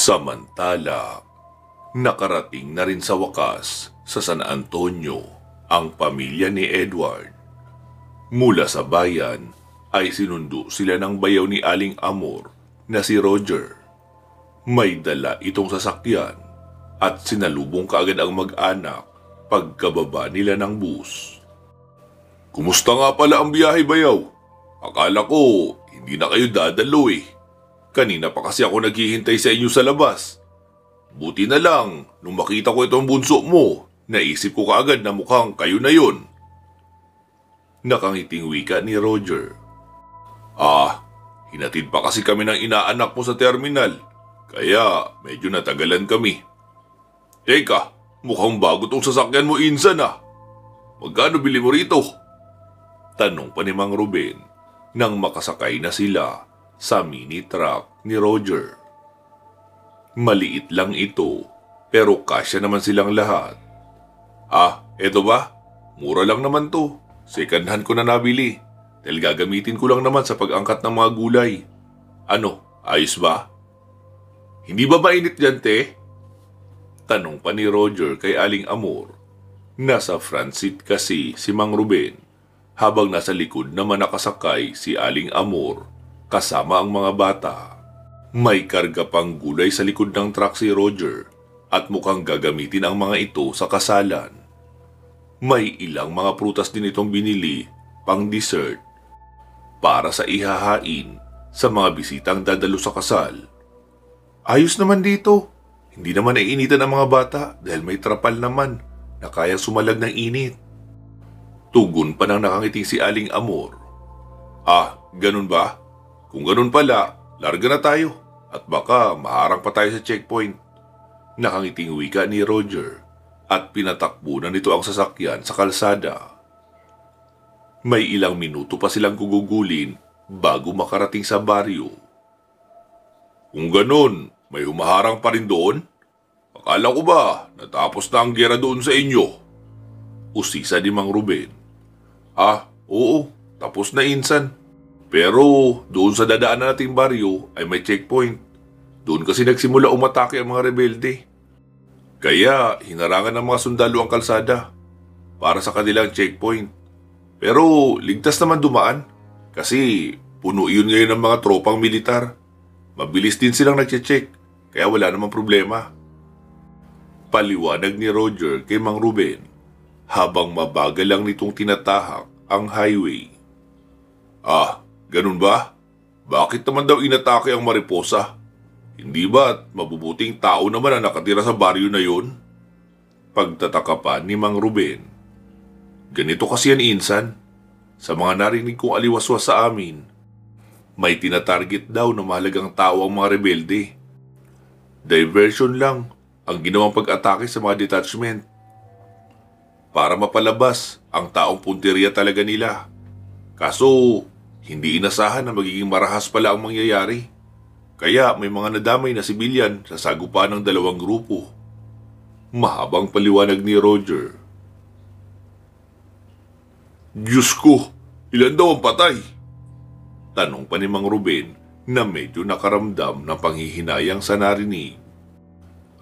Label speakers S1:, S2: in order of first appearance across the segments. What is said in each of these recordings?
S1: Samantala, nakarating na rin sa wakas sa San Antonio ang pamilya ni Edward. Mula sa bayan ay sinundo sila ng bayaw ni Aling Amor na si Roger. May dala itong sasakyan at sinalubong kaagad ang mag-anak pagkababa nila ng bus. "Kumusta nga pala ang biyahe, bayaw? Akala ko hindi na kayo dadalo eh. Kanina pa kasi ako naghihintay sa inyo sa labas. Buti na lang, nung makita ko itong bunso mo, naisip ko kaagad na mukhang kayo na yun." Nakangiting wika ni Roger. Hinatid pa kasi kami ng inaanak mo sa terminal, kaya medyo natagalan kami. Teka, mukhang bago tong sasakyan mo, insan ah. Magkano bili mo rito? Tanong pa ni Mang Ruben nang makasakay na sila sa mini truck ni Roger. Maliit lang ito, pero kasya naman silang lahat. Eto ba? Mura lang naman to. Second hand ko na nabili. Dahil gagamitin ko lang naman sa pag-angkat ng mga gulay. Ano, ayos ba? Hindi ba mainit dyan, te? Tanong pa ni Roger kay Aling Amor. Nasa front seat kasi si Mang Ruben, habang nasa likod naman nakasakay si Aling Amor kasama ang mga bata. May karga pang gulay sa likod ng truck si Roger at mukhang gagamitin ang mga ito sa kasalan. May ilang mga prutas din itong binili pang dessert para sa ihahain sa mga bisitang dadalo sa kasal. Ayos naman dito. Hindi naman naiinitan ang mga bata dahil may trapal naman na kayang sumalag ng init. Tugon pa nang nakangiting si Aling Amor. Ganun ba? Kung ganun pala, larga na tayo at baka maharang pa tayo sa checkpoint. Nakangiting wika ni Roger at pinatakbo na nito ang sasakyan sa kalsada. May ilang minuto pa silang gugugulin bago makarating sa baryo. Kung ganun, may humaharang pa rin doon? Akala ko ba natapos na ang gera doon sa inyo? Usisa ni Mang Ruben. Oo, tapos na, insan. Pero doon sa dadaanan nating baryo ay may checkpoint. Doon kasi nagsimula umatake ang mga rebelde. Kaya hinarangan ng mga sundalo ang kalsada para sa kanilang checkpoint. Pero ligtas naman dumaan kasi puno iyon ngayon ng mga tropang militar. Mabilis din silang nagche-check kaya wala namang problema. Paliwanag ni Roger kay Mang Ruben habang mabagal lang nitong tinatahak ang highway. Ganun ba? Bakit naman daw inatake ang Mariposa? Hindi ba't mabubuting tao naman ang nakatira sa baryo na yun? Pagtataka pa ni Mang Ruben. Ganito kasi yan, insan. Sa mga narinig kong aliwaswas sa amin, may tinatarget daw na mahalagang tao ang mga rebelde. Diversion lang ang ginawang pag-atake sa mga detachment para mapalabas ang taong punteriya talaga nila. Kaso, hindi inasahan na magiging marahas pala ang mangyayari. Kaya may mga nadamay na sibilyan sa sagupaan ng dalawang grupo. Mahabang paliwanag ni Roger. Diyos ko, ilan daw ang patay? Tanong pa ni Mang Ruben na medyo nakaramdam ng panghihinayang sa narinig.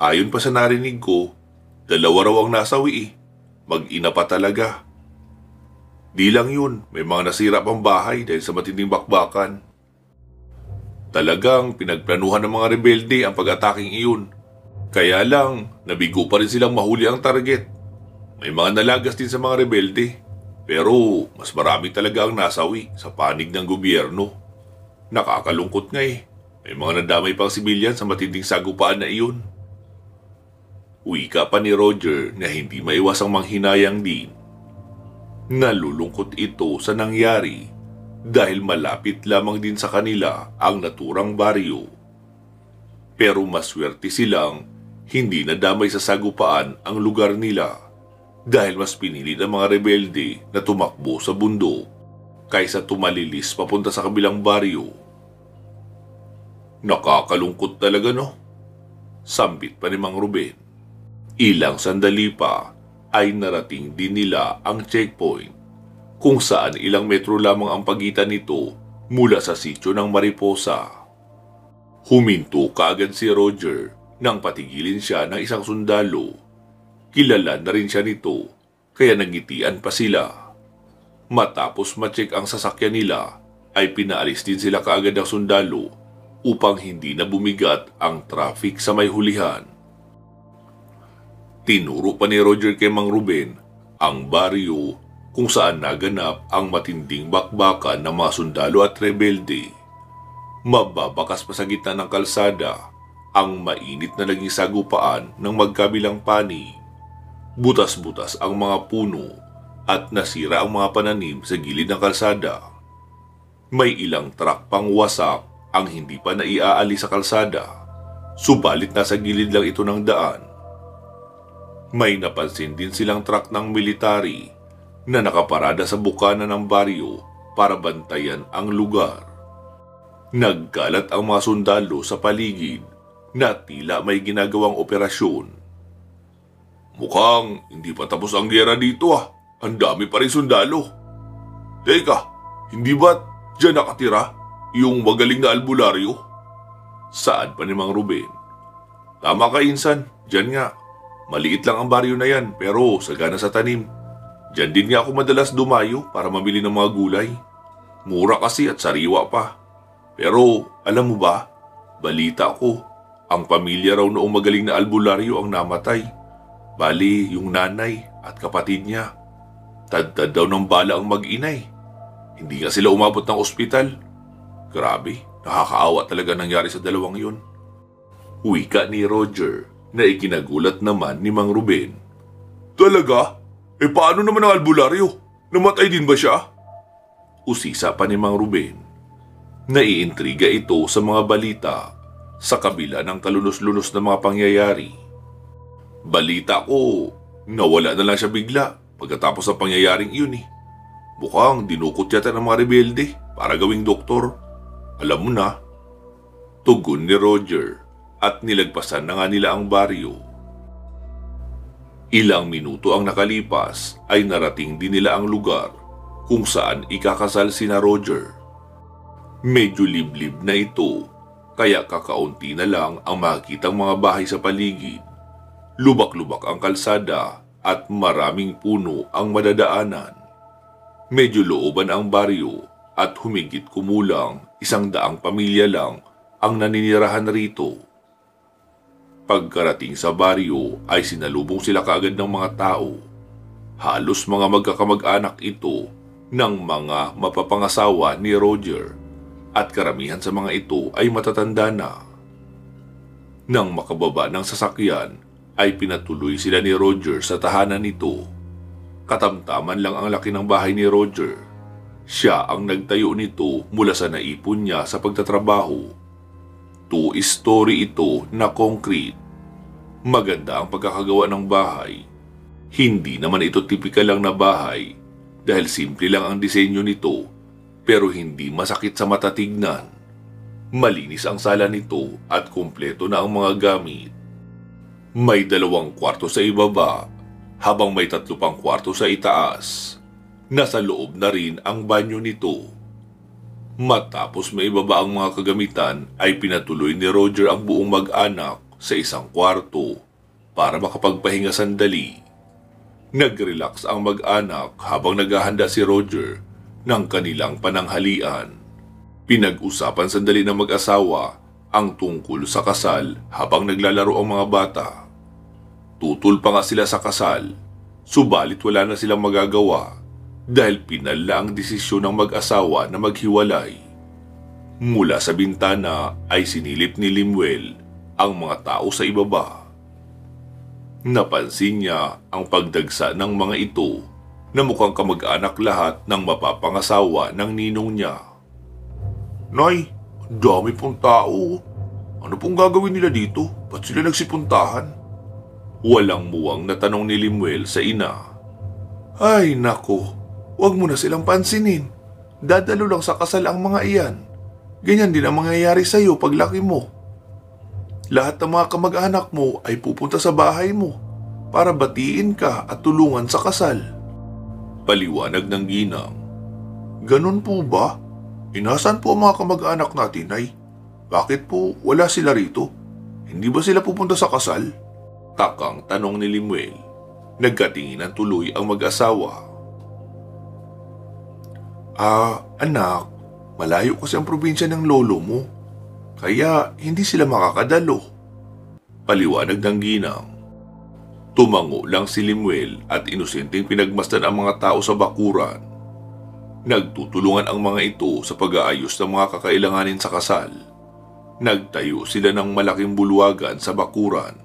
S1: Ayon pa sa narinig ko, 2 raw ang nasawi. Mag-ina pa talaga. Di lang yun, may mga nasira pang bahay dahil sa matinding bakbakan. Talagang pinagplanuhan ng mga rebelde ang pag-ataking iyon. Kaya lang, nabigo pa rin silang mahuli ang target. May mga nalagas din sa mga rebelde. Pero mas marami talaga ang nasawi sa panig ng gobyerno. Nakakalungkot nga eh. May mga nadamay pang sibilyan sa matinding sagupaan na iyon. Wika pa ni Roger na hindi maiwasang manghinayang din. Nalulungkot ito sa nangyari dahil malapit lamang din sa kanila ang naturang baryo. Pero maswerte silang hindi nadamay sa sagupaan ang lugar nila dahil mas pinili ng mga rebelde na tumakbo sa bundok kaysa tumalilis papunta sa kabilang baryo. Nakakalungkot talaga, no? Sambit pa ni Mang Ruben. Ilang sandali pa ay narating din nila ang checkpoint kung saan ilang metro lamang ang pagitan nito mula sa sitio ng Mariposa. Huminto kaagad si Roger nang patigilin siya ng isang sundalo. Kilala na rin siya nito, kaya nagngitian pa sila. Matapos ma-check ang sasakyan nila, ay pinaalis din sila kaagad ng sundalo upang hindi na bumigat ang traffic sa may hulihan. Tinuro pa ni Roger kay Mang Ruben ang baryo kung saan naganap ang matinding bakbakan ng mga sundalo at rebelde. Mababakas pa sa gitna ng kalsada ang mainit na naging sagupaan ng magkabilang panig. Butas-butas ang mga puno at nasira ang mga pananim sa gilid ng kalsada. May ilang truck pang wasak ang hindi pa naiaalis sa kalsada, subalit nasa gilid lang ito ng daan. May napansin din silang truck ng military na nakaparada sa bukana ng baryo para bantayan ang lugar. Nagkalat ang mga sundalo sa paligid na tila may ginagawang operasyon. Mukhang hindi pa tapos ang giyera dito ah. Ang dami pa rin sundalo. Teka, hindi ba dyan nakatira yung magaling na albularyo? Saan pa ni Mang Ruben? Tama ka, Insan. Dyan nga. Maliit lang ang baryo na yan pero sagana sa tanim. Dyan din nga ako madalas dumayo para mamili ng mga gulay. Mura kasi at sariwa pa. Pero alam mo ba, balita ko, ang pamilya raw noong magaling na albularyo ang namatay. Bali, yung nanay at kapatid niya. Tad-tad daw ng bala ang mag-inay. Hindi nga sila umabot ng ospital. Grabe, nakakaawa talaga nangyari sa dalawang yun. Wika ni Roger na ikinagulat naman ni Mang Ruben. Talaga? Paano naman ang albularyo? Namatay din ba siya? Usisa pa ni Mang Ruben. Naiintriga ito sa mga balita sa kabila ng kalunos-lunos na mga pangyayari. Balita ko, nawala na lang siya bigla pagkatapos ng pangyayaring iyon eh. Mukhang dinukot yata ng mga rebelde para gawing doktor. Alam mo na. Tugon ni Roger at nilagpasan na nga nila ang baryo. Ilang minuto ang nakalipas ay narating din nila ang lugar kung saan ikakasal sina Roger. Medyo liblib na ito kaya kakaunti na lang ang makikitang mga bahay sa paligid. Lubak-lubak ang kalsada at maraming puno ang madadaanan. Medyo looban ang baryo at humigit kumulang 100 pamilya lang ang naninirahan rito. Pagkarating sa baryo ay sinalubong sila kaagad ng mga tao. Halos mga magkakamag-anak ito ng mga mapapangasawa ni Roger at karamihan sa mga ito ay matatanda na. Nang makababa ng sasakyan ay pinatuloy sila ni Roger sa tahanan nito. Katamtaman lang ang laki ng bahay ni Roger. Siya ang nagtayo nito mula sa naipon niya sa pagtatrabaho. 2-story ito na concrete. Maganda ang pagkakagawa ng bahay. Hindi naman ito tipikal lang na bahay dahil simple lang ang disenyo nito pero hindi masakit sa mata tignan. Malinis ang sala nito at kumpleto na ang mga gamit. May 2 kwarto sa ibaba habang may 3 pang kwarto sa itaas. Nasa loob na rin ang banyo nito. Matapos maibaba ang mga kagamitan ay pinatuloy ni Roger ang buong mag-anak sa isang kwarto para makapagpahinga sandali. Nag-relax ang mag-anak habang naghahanda si Roger ng kanilang pananghalian. Pinag-usapan sandali ng mag-asawa ang tungkol sa kasal habang naglalaro ang mga bata. Tutol pa nga sila sa kasal, subalit wala na silang magagawa dahil pinala ang desisyon ng mag-asawa na maghiwalay. Mula sa bintana ay sinilip ni Limuel ang mga tao sa ibaba. Napansin niya ang pagdagsa ng mga ito na mukhang kamag-anak lahat ng mapapangasawa ng ninong niya. Nay, dami pong tao. Ano pong gagawin nila dito? Ba't sila nagsipuntahan? Walang muwang na tanong ni Limuel sa ina. Ay nako, huwag mo na silang pansinin. Dadalo lang sa kasal ang mga iyan. Ganyan din ang mangyayari sa iyo paglaki mo. Lahat ng mga kamag-anak mo ay pupunta sa bahay mo para batiin ka at tulungan sa kasal. Paliwanag ng ginang. Ganun po ba? Inasan po ang mga kamag-anak natin ay? Bakit po wala sila rito? Hindi ba sila pupunta sa kasal? Takang tanong ni Limuel. Nagkatinginan tuloy ang mag-asawa. Anak, malayo kasi ang probinsya ng lolo mo. Kaya hindi sila makakadalo. Paliwanag ng ginang. Tumango lang si Limuel at inosenteng pinagmasdan ang mga tao sa bakuran. Nagtutulungan ang mga ito sa pag-aayos ng mga kakailanganin sa kasal. Nagtayo sila ng malaking bulwagan sa bakuran.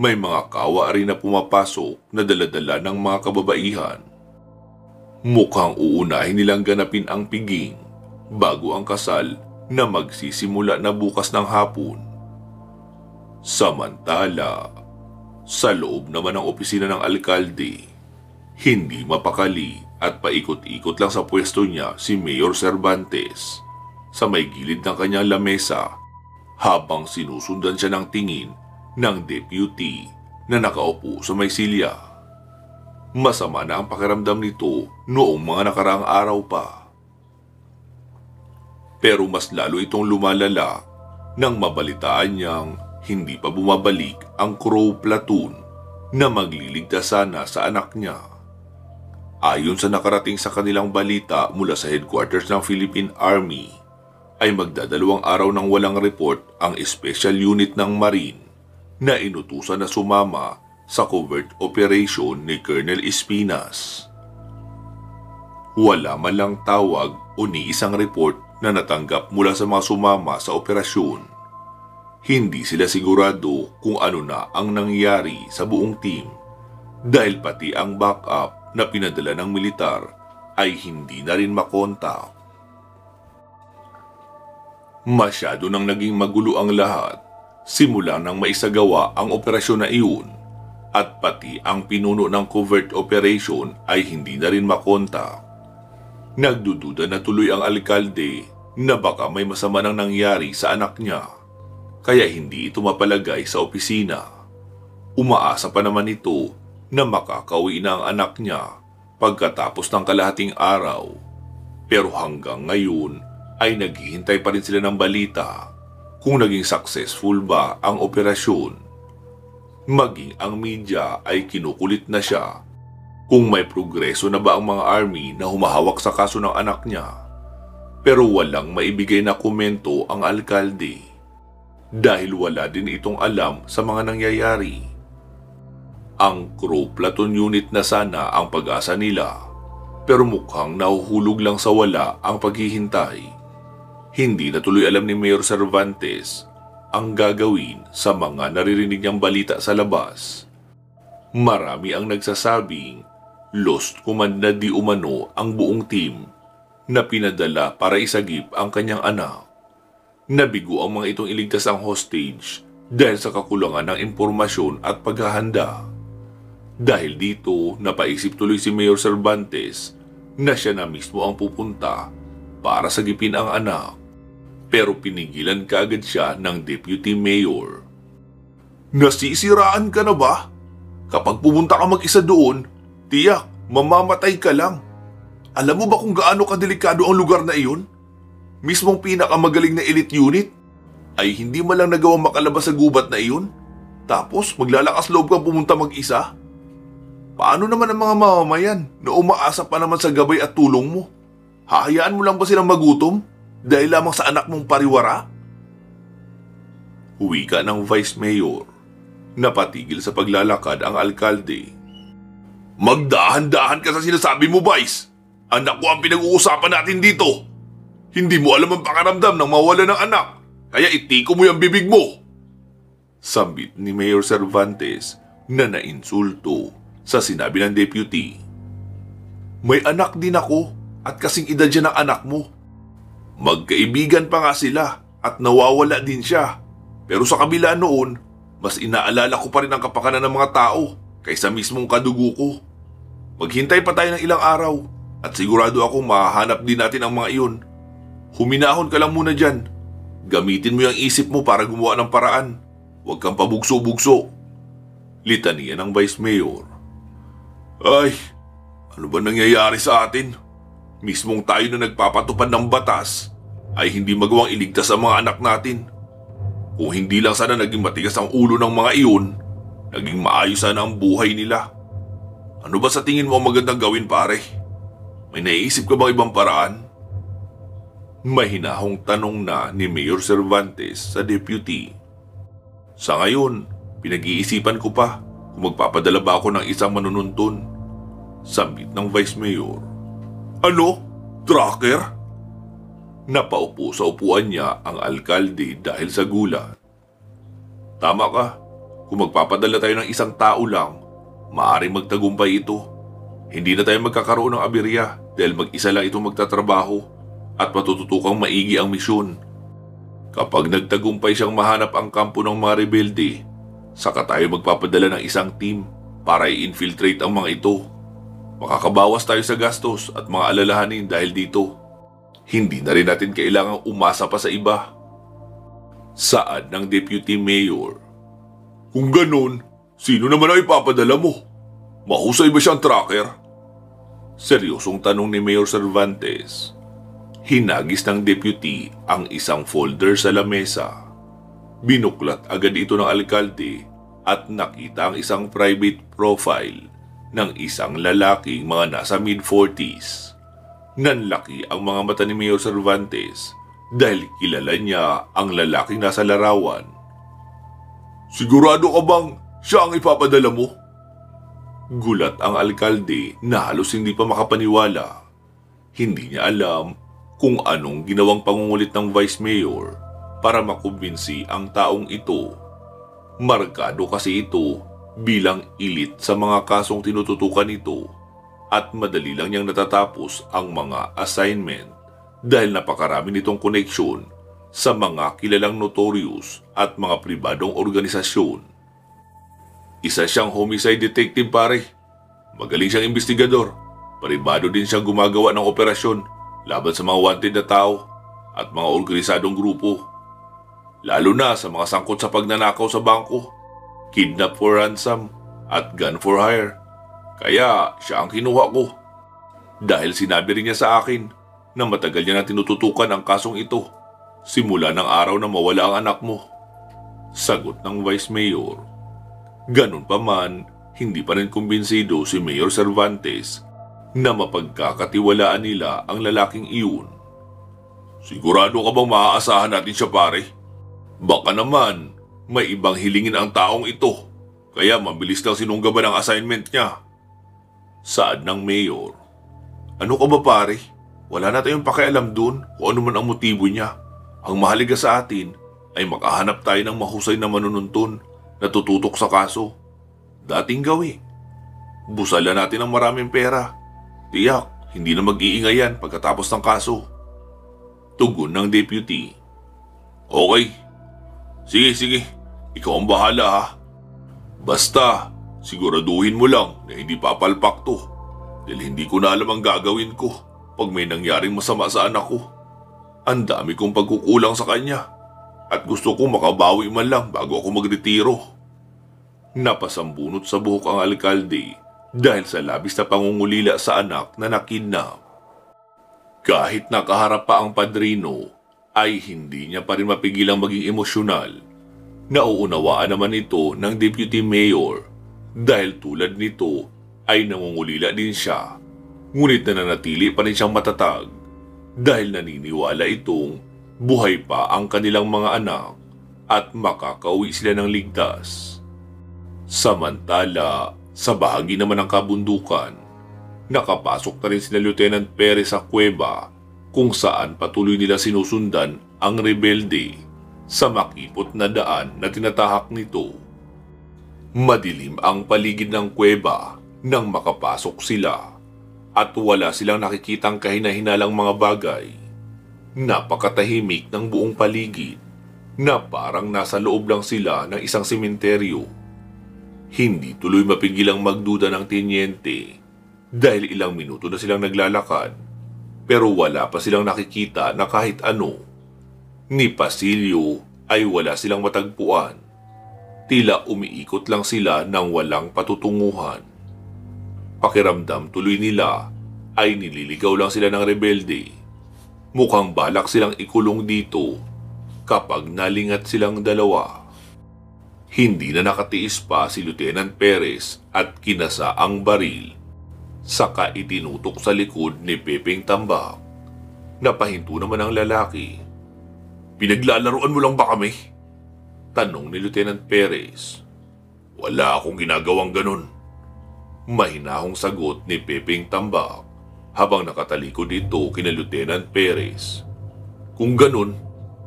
S1: May mga kawa rin na pumapasok na daladala ng mga kababaihan. Mukhang uunahin nilang ganapin ang piging bago ang kasal na magsisimula na bukas ng hapon. Samantala, sa loob naman ng opisina ng alkalde, hindi mapakali at paikot-ikot lang sa pwesto niya si Mayor Cervantes sa may gilid ng kanyang lamesa habang sinusundan siya ng tingin ng deputy na nakaupo sa may silya. Masama na ang pakiramdam nito noong mga nakaraang araw pa. Pero mas lalo itong lumalala nang mabalitaan niyang hindi pa bumabalik ang Crow Platoon na magliligtas sana sa anak niya. Ayon sa nakarating sa kanilang balita mula sa headquarters ng Philippine Army, ay magdadalawang araw nang walang report ang Special Unit ng Marine na inutusan na sumama sa covert operation ni Colonel Espinas. Wala man lang tawag o ni isang report na natanggap mula sa mga sumama sa operasyon. Hindi sila sigurado kung ano na ang nangyari sa buong team dahil pati ang backup na pinadala ng militar ay hindi na rin makontak. Masyado nang naging magulo ang lahat simula nang maisagawa ang operasyon na iyon at pati ang pinuno ng covert operation ay hindi na rin makontak. Nagdududa na tuloy ang alkalde na baka may masama nang nangyari sa anak niya. Kaya hindi ito mapalagay sa opisina. Umaasa pa naman ito na makakauwi na ang anak niya pagkatapos ng kalahating araw. Pero hanggang ngayon ay naghihintay pa rin sila ng balita kung naging successful ba ang operasyon. Maging ang media ay kinukulit na siya kung may progreso na ba ang mga army na humahawak sa kaso ng anak niya. Pero walang maibigay na komento ang alkalde. Dahil wala din itong alam sa mga nangyayari. Ang Crow Platoon Unit na sana ang pag-asa nila, pero mukhang nahuhulog lang sa wala ang paghihintay. Hindi na tuloy alam ni Mayor Cervantes ang gagawin sa mga naririnig niyang balita sa labas. Marami ang nagsasabing lost command na di umano ang buong team na pinadala para isagip ang kanyang anak. Nabigo ang mga itong iligtas ang hostage dahil sa kakulangan ng impormasyon at paghahanda. Dahil dito, napaisip tuloy si Mayor Cervantes na siya na mismo ang pupunta para sagipin ang anak. Pero pinigilan kaagad siya ng Deputy Mayor. Nasisiraan ka na ba? Kapag pumunta ka mag-isa doon, tiyak, mamamatay ka lang. Alam mo ba kung gaano kadelikado ang lugar na iyon? Mismong pinakamagaling na elite unit ay hindi man lang nagawang makalabas sa gubat na iyon. Tapos maglalakas loob kang pumunta mag-isa? Paano naman ang mga mamamayan na umaasa pa naman sa gabay at tulong mo? Hahayaan mo lang ba silang magutom dahil lamang sa anak mong pariwara? Wika ng Vice Mayor. Napatigil sa paglalakad ang alkalde. Magdahan-dahan ka sa sinasabi mo, Vice. Anak ko ang pinag-uusapan natin dito. Hindi mo alam ang pakaramdam ng mawala ng anak, kaya itiko mo yung bibig mo. Sambit ni Mayor Cervantes na nainsulto sa sinabi ng deputy. May anak din ako at kasing edad siya ng anak mo. Magkaibigan pa nga sila at nawawala din siya. Pero sa kabila noon, mas inaalala ko pa rin ang kapakanan ng mga tao kaysa mismong kadugo ko. Maghintay pa tayo ng ilang araw at sigurado akong mahahanap din natin ang mga iyon. Huminahon ka lang muna dyan. Gamitin mo yung isip mo para gumawa ng paraan. Huwag kang pabugso-bugso. Litaniya ng Vice Mayor. Ay, ano ba nangyayari sa atin? Mismong tayo na nagpapatupad ng batas ay hindi magawang iligtas ang mga anak natin. Kung hindi lang sana naging matigas ang ulo ng mga iyon, naging maayos sana ang buhay nila. Ano ba sa tingin mo ang magandang gawin, pare? May naiisip ka bang ibang paraan? Mahinahong tanong na ni Mayor Cervantes sa deputy. Sa ngayon, pinag-iisipan ko pa kung magpapadala ba ako ng isang manununtun. Sambit ng Vice Mayor. Ano? Tracker? Napaupo sa upuan niya ang alkalde dahil sa gulat. Tama ka. Kung magpapadala tayo ng isang tao lang, maaaring magtagumpay ito. Hindi na tayo magkakaroon ng aberya dahil mag-isa lang itong magtatrabaho at matututukang maigi ang misyon. Kapag nagtagumpay siyang mahanap ang kampo ng mga rebelde, saka tayo magpapadala ng isang team para i-infiltrate ang mga ito. Makakabawas tayo sa gastos at mga alalahanin dahil dito. Hindi na rin natin kailangang umasa pa sa iba. Saad ng Deputy Mayor. Kung ganun, sino naman ang ipapadala mo? Mahusay ba siyang tracker? Seryosong tanong ni Mayor Cervantes. Hinagis ng deputy ang isang folder sa lamesa. Binuklat agad ito ng alkalde at nakita ang isang private profile ng isang lalaking mga nasa mid-40s. Nanlaki ang mga mata ni Mayor Cervantes dahil kilala niya ang lalaking nasa larawan. Sigurado ka bang siya ang ipapadala mo? Gulat ang alkalde na halos hindi pa makapaniwala. Hindi niya alam kung anong ginawang pangungulit ng Vice Mayor para makumbinsi ang taong ito. Markado kasi ito bilang elite sa mga kasong tinututukan nito at madali lang niyang natatapos ang mga assignment dahil napakarami nitong koneksyon sa mga kilalang notorious at mga pribadong organisasyon. Isa siyang homicide detective, pare. Magaling siyang investigador. Pribado din siyang gumagawa ng operasyon laban sa mga wanted na tao at mga organisadong grupo. Lalo na sa mga sangkot sa pagnanakaw sa bangko, kidnap for ransom at gun for hire. Kaya siya ang kinuha ko. Dahil sinabi rin niya sa akin na matagal niya na tinututukan ang kasong ito simula ng araw na mawala ang anak mo. Sagot ng Vice Mayor. Ganun pa man, hindi pa rin kumbinsido si Mayor Cervantes na mapagkakatiwalaan nila ang lalaking iyon. Sigurado ka bang maaasahan natin siya, pare? Baka naman may ibang hilingin ang taong ito kaya mabilis lang sinunggaban ang assignment niya. Saad ng Mayor. Ano ka ba, pare? Wala na tayong pakialam dun kung ano man ang motibo niya. Ang mahalaga sa atin ay makahanap tayo ng mahusay na manununtun na tututok sa kaso. Dating gawi. Busala natin ng maraming pera. Tiyak, hindi na mag-iingayan pagkatapos ng kaso. Tugon ng deputy. Okay. Sige. Ikaw ang bahala, ha. Basta, siguraduhin mo lang na hindi papalpak to. Dahil hindi ko na alam ang gagawin ko pag may nangyaring masama sa anak ko. Ang dami kong pagkukulang sa kanya at gusto kong makabawi man lang bago ako magretiro. Napasambunot sa buhok ang alkalde dahil sa labis na pangungulila sa anak na nakidnap. Kahit nakaharap pa ang padrino, ay hindi niya pa rin mapigilang maging emosyonal. Nauunawaan naman ito ng Deputy Mayor dahil tulad nito ay nangungulila din siya. Ngunit nananatili pa rin siyang matatag dahil naniniwala itong buhay pa ang kanilang mga anak at makakauwi sila ng ligtas. Samantala, sa bahagi naman ng kabundukan, nakapasok na rin sina Lieutenant Perez sa kuweba kung saan patuloy nila sinusundan ang rebelde sa makipot na daan na tinatahak nito. Madilim ang paligid ng kuweba nang makapasok sila at wala silang nakikitang kahina-hinalang mga bagay. Napakatahimik ng buong paligid na parang nasa loob lang sila ng isang sementeryo. Hindi tuloy mapigilang magduda ng tenyente dahil ilang minuto na silang naglalakad pero wala pa silang nakikita na kahit ano. Ni Pasilyo ay wala silang matagpuan. Tila umiikot lang sila ng walang patutunguhan. Pakiramdam tuloy nila ay nililigaw lang sila ng rebelde. Mukhang balak silang ikulong dito kapag nalingat silang dalawa. Hindi na nakatiis pa si Lieutenant Perez at kinasa ang baril. Saka itinutok sa likod ni Pepeng Tambak. Napahinto naman ang lalaki. "Pinaglalaroan mo lang ba kami?" tanong ni Lieutenant Perez. "Wala akong ginagawang ganun." Mahinahong sagot ni Pepeng Tambak habang nakatalikod ito kina Lieutenant Perez. "Kung ganun,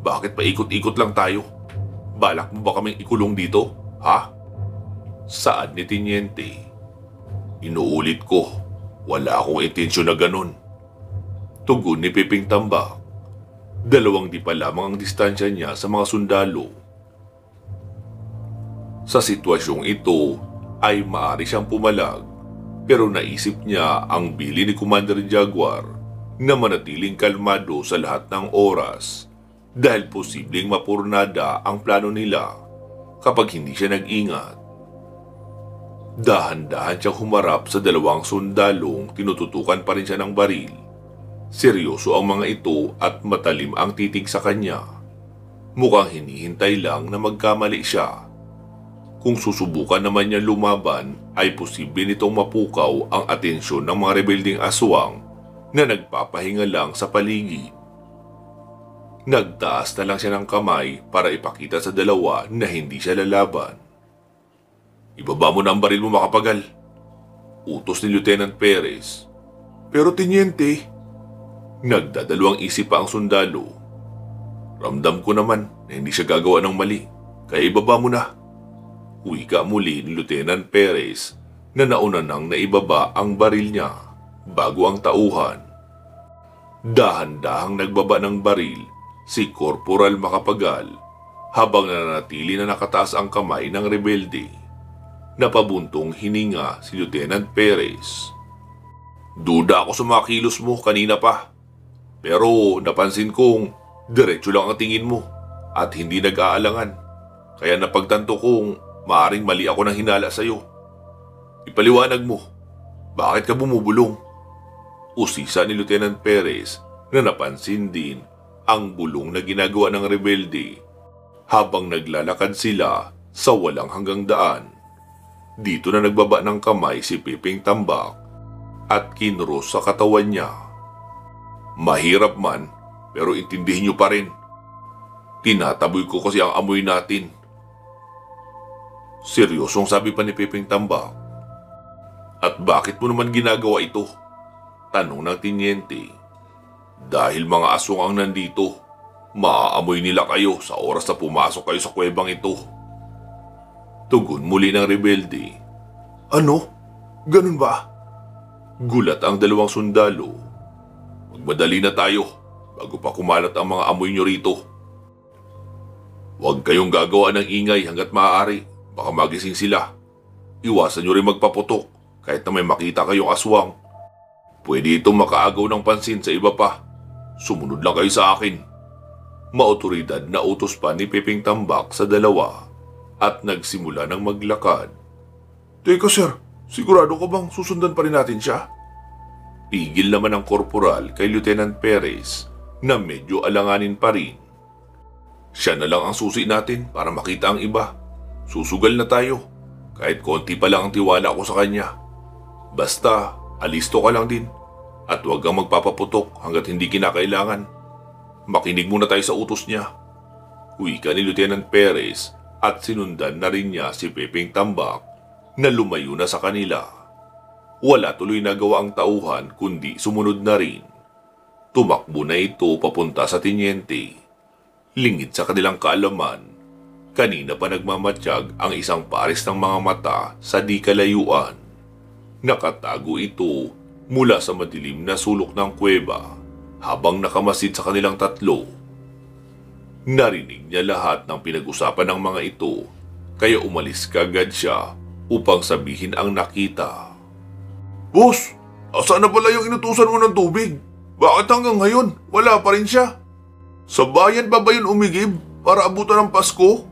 S1: bakit paikot-ikot lang tayo? Balak mo ba kaming ikulong dito, ha?" Saad ni Teniente. "Inuulit ko, wala akong intensyon na ganun." Tugon ni Pepeng Tambak. 2 di pa lamang ang distansya niya sa mga sundalo. Sa sitwasyong ito ay maaari siyang pumalag, pero naisip niya ang bili ni Commander Jaguar na manatiling kalmado sa lahat ng oras dahil posibleng mapurnada ang plano nila kapag hindi siya nag-ingat. Dahan-dahan siyang humarap sa 2 sundalong tinututukan pa rin siya ng baril. Seryoso ang mga ito at matalim ang titig sa kanya. Mukhang hinihintay lang na magkamali siya. Kung susubukan naman niya lumaban, ay posible nitong mapukaw ang atensyon ng mga rebelding aswang na nagpapahinga lang sa paligid. Nagtaas na lang siya ng kamay para ipakita sa dalawa na hindi siya lalaban. "Ibaba mo na ang baril mo, makapagal," utos ni Lieutenant Perez. "Pero Teniente," nagdadalawang isip pa ang sundalo. "Ramdam ko naman na hindi siya gagawa ng mali, kaya ibaba mo na." Wika muli ni Lieutenant Perez na nauna nang naibaba ang baril niya bago ang tauhan. Dahan-dahang nagbaba ng baril si Corporal Macapagal habang nananatili na nakataas ang kamay ng rebelde. Napabuntong hininga si Lieutenant Perez. "Duda ako sa mga kilos mo kanina pa, pero napansin kong diretso lang ang tingin mo at hindi nag-aalangan, kaya napagtanto kong maaring mali ako ng hinala sa'yo. Ipaliwanag mo, bakit ka bumubulong?" Usisa ni Lieutenant Perez na napansin din ang bulong na ginagawa ng rebelde habang naglalakad sila sa walang hanggang daan. Dito na nagbaba ng kamay si Pepeng Tambak at kinros sa katawan niya. "Mahirap man, pero intindihin niyo pa rin. Tinataboy ko kasi ang amoy natin." Seryosong sabi pa ni Pepeng Tambak. "At bakit mo naman ginagawa ito?" tanong ng Teniente. "Dahil mga aswang ang nandito, maaamoy nila kayo sa oras na pumasok kayo sa kuwebang ito." Tugon muli ng rebelde. "Ano? Ganun ba?" Gulat ang 2 sundalo. "Magmadali na tayo bago pa kumalat ang mga amoy nyo rito. Huwag kayong gagawa ng ingay hanggat maaari. Baka magising sila. Iwasan nyo rin magpaputok kahit na may makita kayong aswang. Pwede itong makaagaw ng pansin sa iba pa. Sumunod lang kayo sa akin." Maotoridad na utos pa ni Pepeng Tambak sa 2 at nagsimula ng maglakad. "Teka sir, sigurado ka bang susundan pa rin natin siya?" Pigil naman ang korporal kay Lieutenant Perez na medyo alanganin pa rin. "Siya na lang ang susi natin para makita ang iba. Susugal na tayo, kahit konti pa lang ang tiwala ko sa kanya. Basta, alisto ka lang din at huwag kang magpapaputok hanggat hindi kinakailangan. Makinig muna tayo sa utos niya." Wika ni Lieutenant Perez at sinundan na rin niya si Pepeng Tambak na lumayo na sa kanila. Wala tuloy nagawa ang tauhan kundi sumunod na rin. Tumakbo na ito papunta sa Teniente. Lingid sa kanilang kaalaman, kanina pa nagmamatsyag ang isang pares ng mga mata sa di kalayuan. Nakatago ito mula sa madilim na sulok ng kuweba habang nakamasid sa kanilang 3. Narinig niya lahat ng pinag-usapan ng mga ito, kaya umalis kagad siya upang sabihin ang nakita. "Boss, asan na pala yung inutusan mo ng tubig? Bakit hanggang ngayon wala pa rin siya? Sa bayan pa ba yun umigib para abutan ng Pasko?"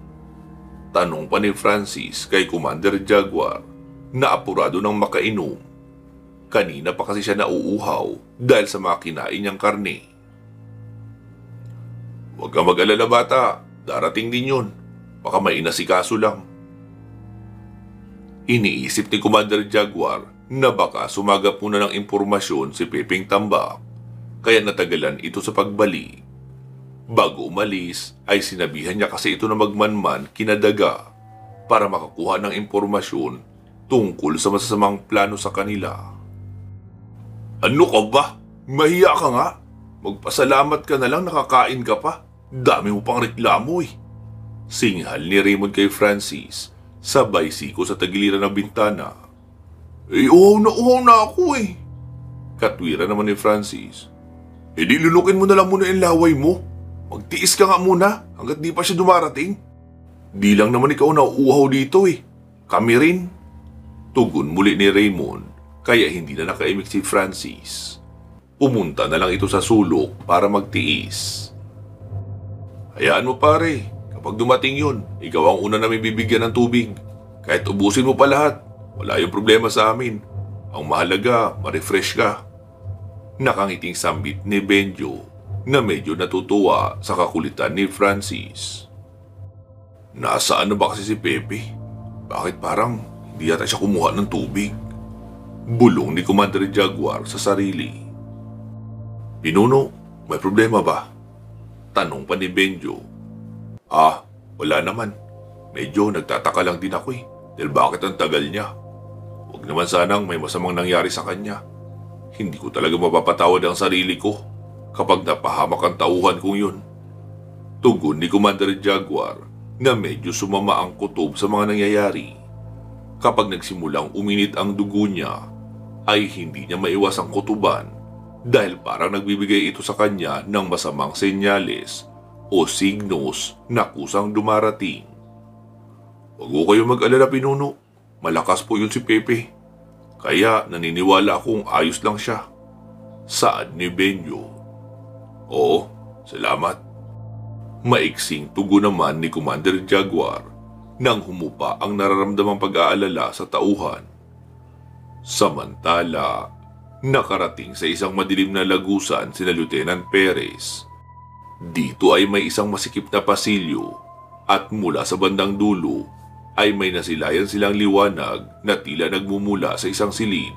S1: Tanong pa ni Francis kay Commander Jaguar na apurado ng makainom. Kanina pa kasi siya nauuhaw dahil sa mga kinain niyang karne. Huwag kang mag-alala bata, darating din yun. Baka may inasikaso lang. Iniisip ni Commander Jaguar na baka sumagap muna ng impormasyon si Pepeng Tambak, kaya natagalan ito sa pagbalik. Bago umalis ay sinabihan niya kasi ito na magmanman kina Daga para makakuha ng impormasyon tungkol sa masasamang plano sa kanila. Ano ka ba? Mahiya ka nga. Magpasalamat ka na lang, nakakain ka pa. Dami mo pang reklamo eh. Singhal ni Raymond kay Francis, sabay siko sa tagiliran ng bintana. Uhaw na ako eh. Katwira naman ni Francis. Di lulukin mo na lang muna yung laway mo. Magtiis ka nga muna hanggat di pa siya dumarating. Di lang naman ikaw na uhaw dito eh. Kami rin. Tugon muli ni Raymond, kaya hindi na nakaimik si Francis. Pumunta na lang ito sa sulok para magtiis. Hayaan mo pare, kapag dumating yun, ikaw ang una namin bibigyan ng tubig. Kahit ubusin mo pa lahat, wala yung problema sa amin. Ang mahalaga, ma-refresh ka. Nakangiting sambit ni Benjo na medyo natutuwa sa kakulitan ni Francis. Nasaan na ba kasi si Pepe? Bakit parang hindi yata siya kumuha ng tubig? Bulong ni Commander Jaguar sa sarili. Pinuno, may problema ba? Tanong pa ni Benjo. Wala naman. Medyo nagtataka lang din ako eh. Dahil bakit ang tagal niya? Huwag naman sanang may masamang nangyari sa kanya. Hindi ko talaga mapapatawad ang sarili ko kapag napahamak ang tauhan kong yun. Tugon ni Commander Jaguar na medyo sumama ang kutob sa mga nangyayari. Kapag nagsimulang uminit ang dugo niya, ay hindi niya maiwas ang kutuban dahil parang nagbibigay ito sa kanya ng masamang senyales o signos na kusang dumarating. Huwag ko kayo mag-alala pinuno, malakas po yun si Pepe. Kaya naniniwala akong ayos lang siya. Saad ni Benjo. Oo, salamat. Maiksing tugon naman ni Commander Jaguar nang humupa ang nararamdamang pag-aalala sa tauhan. Samantala, nakarating sa isang madilim na lagusan sina Lieutenant Perez. Dito ay may isang masikip na pasilyo at mula sa bandang dulo ay may nasilayan silang liwanag na tila nagmumula sa isang silid.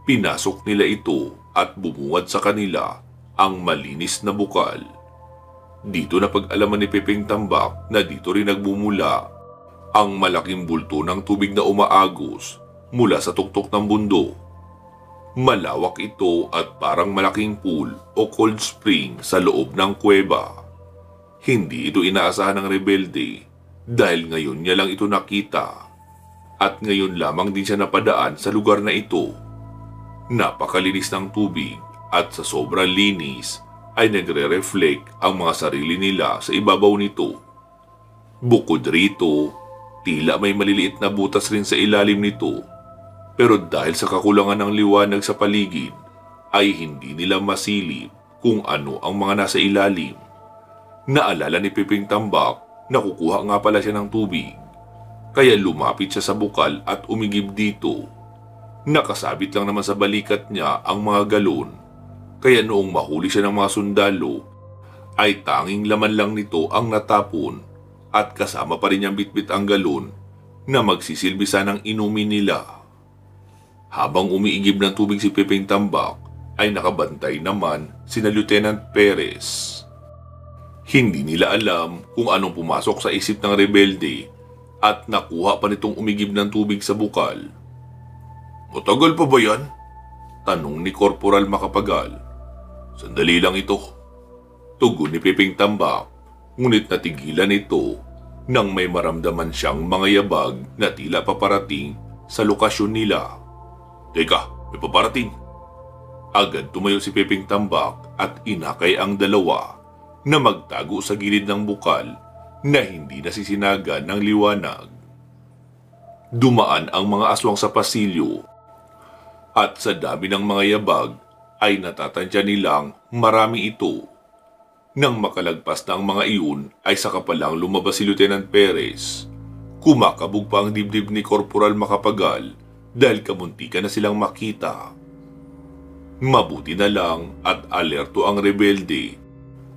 S1: Pinasok nila ito at bumungad sa kanila ang malinis na bukal. Dito na pag-alaman ni Pepeng Tambak na dito rin nagmumula ang malaking bulto ng tubig na umaagos mula sa tuktok ng bundo. Malawak ito at parang malaking pool o cold spring sa loob ng kuweba. Hindi ito inaasahan ng rebelde dahil ngayon niya lang ito nakita at ngayon lamang din siya napadaan sa lugar na ito. Napakalinis ng tubig at sa sobrang linis ay nagre-reflect ang mga sarili nila sa ibabaw nito. Bukod rito, tila may maliliit na butas rin sa ilalim nito. Pero dahil sa kakulangan ng liwanag sa paligid, ay hindi nila masilip kung ano ang mga nasa ilalim. Naalala ni Pepeng Tambak na kukuha nga pala siya ng tubig. Kaya lumapit siya sa bukal at umigib dito. Nakasabit lang naman sa balikat niya ang mga galon. Kaya noong mahuli siya ng mga sundalo, ay tanging laman lang nito ang natapon at kasama pa rin niyang bitbit ang galon na magsisilbi sanang inumin nila. Habang umiigib ng tubig si Pepeng Tambak, ay nakabantay naman sina Lieutenant Perez. Hindi nila alam kung anong pumasok sa isip ng rebelde at nakuha pa nitong umigib ng tubig sa bukal. Matagal pa ba yan? Tanong ni Corporal Makapagal. Sandali lang ito. Tugon ni Pepeng Tambak, ngunit natigilan ito nang may maramdaman siyang mga yabag na tila paparating sa lokasyon nila. Teka, may paparating. Agad tumayo si Pepeng Tambak at inakay ang dalawa na magtago sa gilid ng bukal na hindi nasisinagan ng liwanag. Dumaan ang mga aswang sa pasilyo at sa dami ng mga yabag ay natatantya nilang marami ito. Nang makalagpas na ang mga iyon ay saka palang lumabas si Lieutenant Perez. Kumakabog pa ang dibdib ni Corporal Makapagal dahil kamuntikan na silang makita. Mabuti na lang at alerto ang rebelde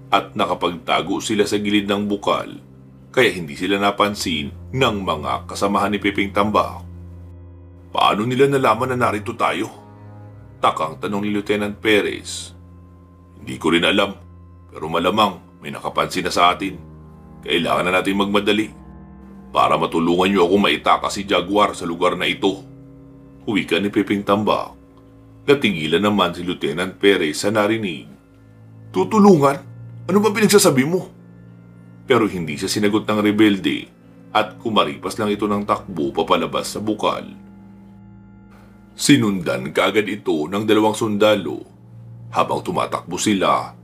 S1: at nakapagtago sila sa gilid ng bukal kaya hindi sila napansin ng mga kasamahan ni Piping Tambak. Paano nila nalaman na narito tayo? Takang tanong ni Lieutenant Perez. Hindi ko rin alam, pero malamang may nakapansin na sa atin. Kailangan na natin magmadali para matulungan niyo ako maitakas si Jaguar sa lugar na ito. Huwika ni Piping Tambak. Natigilan naman si Lieutenant Perez sa narinig. Tutulungan? Ano ba pinagsasabi mo? Pero hindi siya sinagot ng rebelde at kumaripas lang ito ng takbo papalabas sa bukal. Sinundan kaagad ito ng dalawang sundalo. Habang tumatakbo sila,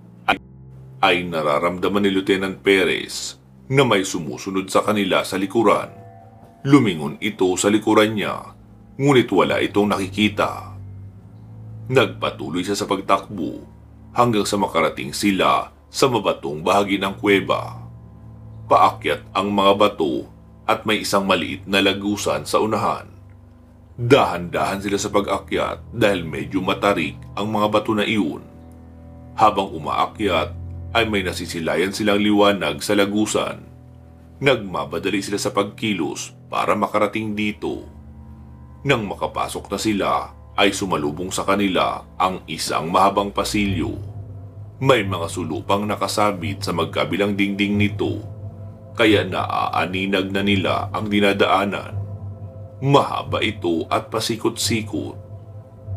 S1: ay nararamdaman ni Lieutenant Perez na may sumusunod sa kanila sa likuran. Lumingon ito sa likuran niya, ngunit wala itong nakikita. Nagpatuloy siya sa pagtakbo hanggang sa makarating sila sa mabatong bahagi ng kuweba. Paakyat ang mga bato at may isang maliit na lagusan sa unahan. Dahan-dahan sila sa pag-akyat dahil medyo matarik ang mga bato na iyon. Habang umaakyat ay may nasisilayan silang liwanag sa lagusan. Nagmabadali sila sa pagkilos para makarating dito. Nang makapasok na sila ay sumalubong sa kanila ang isang mahabang pasilyo. May mga sulupang nakasabit sa magkabilang dingding nito, kaya naaaninag na nila ang dinadaanan. Mahaba ito at pasikot-sikot.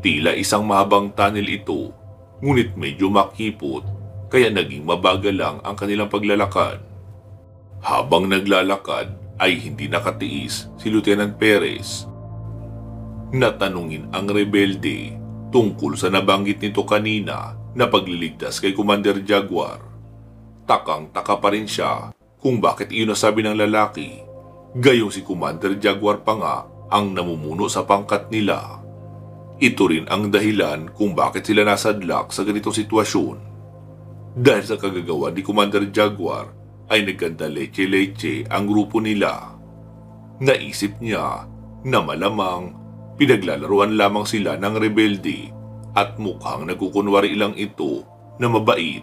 S1: Tila isang mahabang tunnel ito, ngunit medyo makipot, kaya naging mabagal lang ang kanilang paglalakad. Habang naglalakad ay hindi nakatiis si Lieutenant Perez. Natanungin ang rebelde tungkol sa nabanggit nito kanina na pagliligtas kay Commander Jaguar. Takang-taka pa rin siya kung bakit iyon nasabi ng lalaki, gayong si Commander Jaguar pa nga ang namumuno sa pangkat nila. Ito rin ang dahilan kung bakit sila nasadlak sa ganitong sitwasyon. Dahil sa kagagawa ni Commander Jaguar ay nagkanda leche-leche ang grupo nila. Naisip niya na malamang pinaglalaruan lamang sila ng rebelde at mukhang nagkukunwari lang ito na mabait.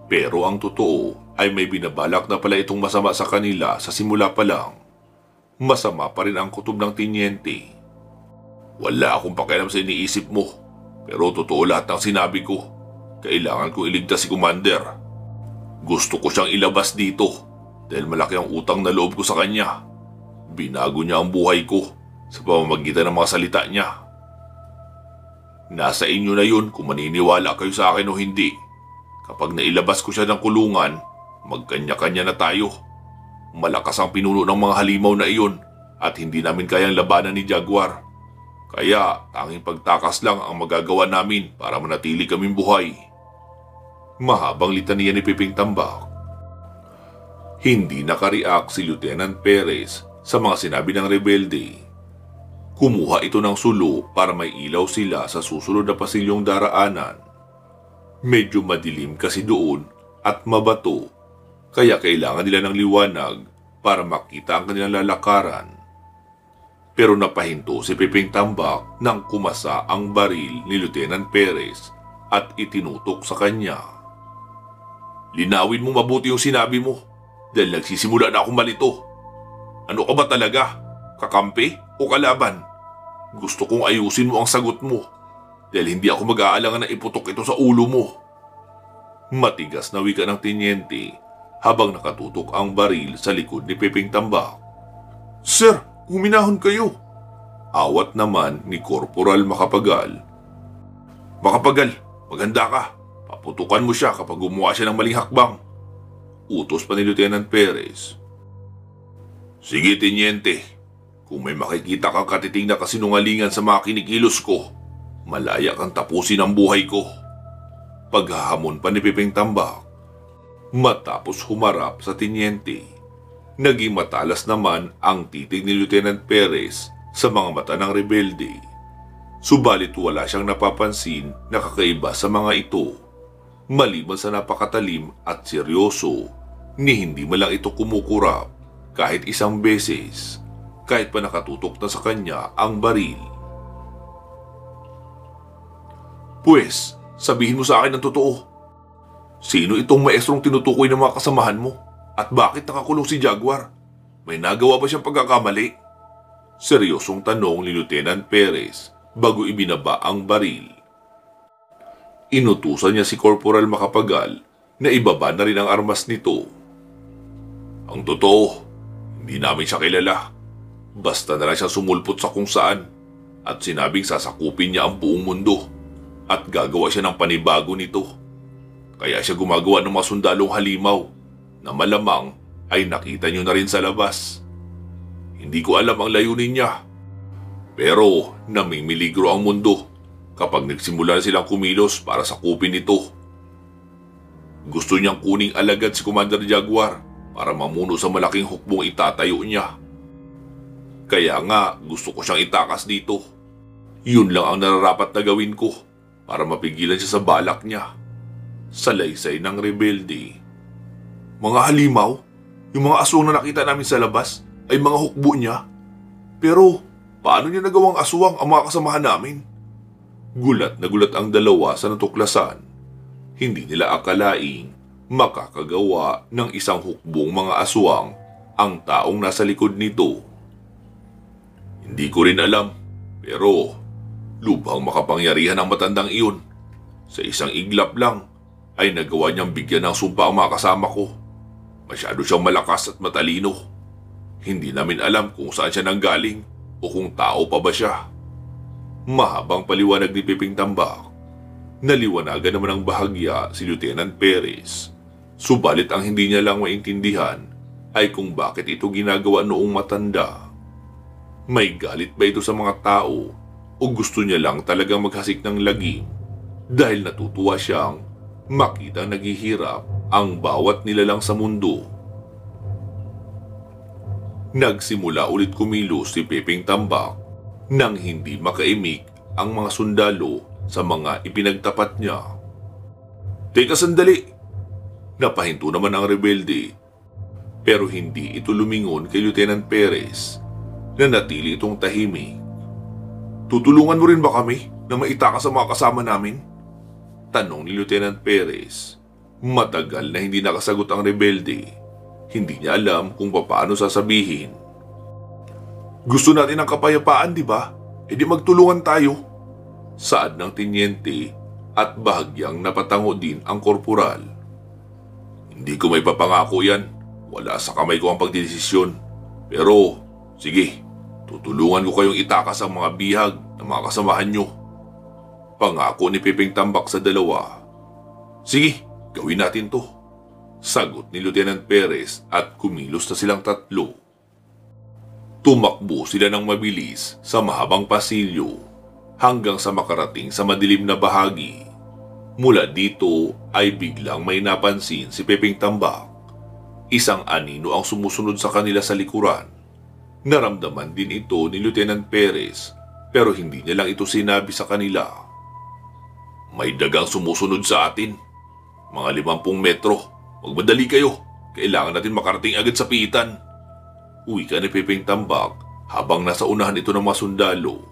S1: Pero ang totoo ay may binabalak na pala itong masama sa kanila sa simula pa lang. Masama pa rin ang kutob ng tinyente. Wala akong pakialam sa iniisip mo, pero totoo lahat ng sinabi ko. Kailangan ko iligtas si Commander. Gusto ko siyang ilabas dito dahil malaki ang utang na loob ko sa kanya. Binago niya ang buhay ko sa pamamagitan ng mga salita niya. Nasa inyo na yun kung maniniwala kayo sa akin o hindi. Kapag nailabas ko siya ng kulungan, magkanya-kanya na tayo. Malakas ang pinuno ng mga halimaw na iyon at hindi namin kayang labanan ni Jaguar. Kaya tanging pagtakas lang ang magagawa namin para manatili kaming buhay. Mahabang litanya ni Piping Tambak. Hindi nakareact si Lieutenant Perez sa mga sinabi ng rebelde. Kumuha ito ng sulo para may ilaw sila sa susunod na pasilyong daraanan. Medyo madilim kasi doon at mabato, kaya kailangan nila ng liwanag para makita ang kanilang lalakaran. Pero napahinto si Piping Tambak nang kumasa ang baril ni Lieutenant Perez at itinutok sa kanya. Linawin mo mabuti yung sinabi mo dahil nagsisimula na akong malito. Ano ka ba talaga? Kakampi o kalaban? Gusto kong ayusin mo ang sagot mo dahil hindi ako mag-aalangan na iputok ito sa ulo mo. Matigas na wika ng tinyente habang nakatutok ang baril sa likod ni Piping Tambak. Sir, huminahon kayo! Awat naman ni Corporal Makapagal. Makapagal, maganda ka. Paputukan mo siya kapag gumawa siya ng maling hakbang. Utos pa ni Lieutenant Perez. Sige, tinyente. Kung may makikita kang katiting na kasinungalingan sa mga kinikilos ko, malaya kang tapusin ang buhay ko. Paghahamon pa ni Piping Tambak. Matapos humarap sa tinyente, naging matalas naman ang titig ni Lieutenant Perez sa mga mata ng rebelde. Subalit wala siyang napapansin na kakaiba sa mga ito. Maliban sa napakatalim at seryoso, ni hindi malang ito kumukurap kahit isang beses, kahit pa nakatutok na sa kanya ang baril. Pues, sabihin mo sa akin ang totoo. Sino itong maestrong tinutukoy ng mga kasamahan mo? At bakit nakakulong si Jaguar? May nagawa ba siyang pagkakamali? Seryosong tanong ni Lieutenant Perez bago ibinaba ang baril. Inutusan niya si Corporal Macapagal na ibaba na rin ang armas nito. Ang totoo, hindi namin siya kilala. Basta na lang siya sumulpot sa kung saan at sinabing sasakupin niya ang buong mundo at gagawa siya ng panibago nito. Kaya siya gumagawa ng mga sundalong halimaw na malamang ay nakita niyo na rin sa labas. Hindi ko alam ang layunin niya. Pero namimiligro ang mundo kapag nagsimula na silang kumilos para sakupin ito. Gusto niyang kuning alagad si Commander Jaguar para mamuno sa malaking hukbong itatayo niya. Kaya nga gusto ko siyang itakas dito. Yun lang ang nararapat na gawin ko para mapigilan siya sa balak niya. Salaysay ng rebelde. Mga halimaw? Yung mga aswang na nakita namin sa labas ay mga hukbo niya? Pero paano niya nagawang aswang ang mga kasamahan namin? Gulat na gulat ang dalawa sa natuklasan. Hindi nila akalaing makakagawa ng isang hukbong mga aswang ang taong nasa likod nito. Hindi ko rin alam, pero lubhang makapangyarihan ang matandang iyon. Sa isang iglap lang ay nagawa niyang bigyan ng sumpa ang mga kasama ko. Masyado siyang malakas at matalino. Hindi namin alam kung saan siya nanggaling o kung tao pa ba siya. Mahabang paliwanag ni Piping Tambak. Naliwanagan naman ng bahagya si Lieutenant Perez. Subalit ang hindi niya lang maintindihan ay kung bakit ito ginagawa noong matanda. May galit ba ito sa mga tao o gusto niya lang talagang maghasik ng lagim dahil natutuwa siyang makitang naghihirap ang bawat nilalang sa mundo. Nagsimula ulit kumilos si Piping Tambak nang hindi makaimik ang mga sundalo sa mga ipinagtapat niya. Teka sandali! Napahinto naman ang rebelde. Pero hindi ito lumingon kay Lieutenant Perez na natili itong tahimik. Tutulungan mo rin ba kami na maitakas sa mga kasama namin? Tanong ni Lieutenant Perez. Matagal na hindi nakasagot ang rebelde. Hindi niya alam kung paano sasabihin. Gusto natin ng kapayapaan, di ba? E di magtulungan tayo. Saad ng tinyente at bahagyang napatango din ang korporal. Hindi ko may papangako yan. Wala sa kamay ko ang pagdidesisyon. Pero, sige, tutulungan ko kayong itakas ang mga bihag ng mga kasamahan nyo. Pangako ni Piping Tambak sa dalawa. Sige, gawin natin to. Sagot ni Lieutenant Perez at kumilos na silang tatlo. Tumakbo sila ng mabilis sa mahabang pasilyo hanggang sa makarating sa madilim na bahagi. Mula dito ay biglang may napansin si Piping Tambak. Isang anino ang sumusunod sa kanila sa likuran. Naramdaman din ito ni Lieutenant Perez pero hindi niya lang ito sinabi sa kanila. May dagang sumusunod sa atin. Mga 50 metro. Magmadali kayo. Kailangan natin makarating agad sa piitan. Uwi ka ni Piping Tambak habang nasa unahan ito ng mga sundalo.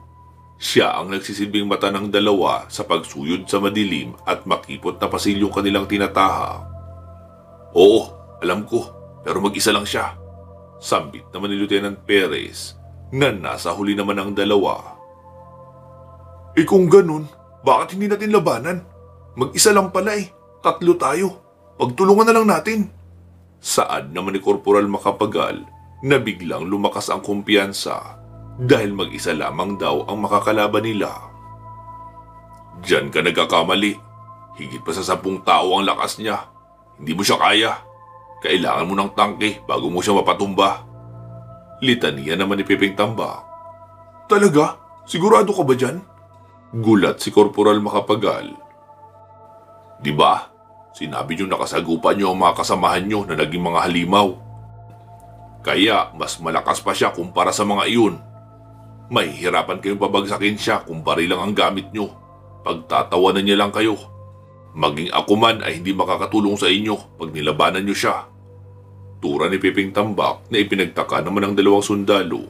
S1: Siya ang nagsisilbing mata ng dalawa sa pagsuyod sa madilim at makipot na pasilyong kanilang tinatahak. Oo, alam ko, pero mag-isa lang siya. Sambit naman ni Lieutenant Perez na nasa huli naman ang dalawa. Eh kung ganun, bakit hindi natin labanan? Mag-isa lang pala eh. 3 tayo. Pagtulungan na lang natin. Saad naman ni Corporal Macapagal na biglang lumakas ang kumpiyansa dahil mag-isa lamang daw ang makakalaban nila. Diyan ka nagkakamali. Higit pa sa 10 tao ang lakas niya. Hindi mo siya kaya. Kailangan mo ng tangke bago mo siya mapatumba. Litania naman ni Piping Tambak. Talaga? Sigurado ka ba dyan? Gulat si Corporal Macapagal. Diba? Sinabi niyo nakasagupan niyo ang mga kasamahan niyo na naging mga halimaw. Kaya mas malakas pa siya kumpara sa mga iyon. Mahihirapan kayong pabagsakin siya kung baril lang ang gamit niyo. Pagtatawanan niya lang kayo. Maging ako man ay hindi makakatulong sa inyo pag nilabanan niyo siya. Tura ni Piping Tambak na ipinagtaka naman ng 2 sundalo.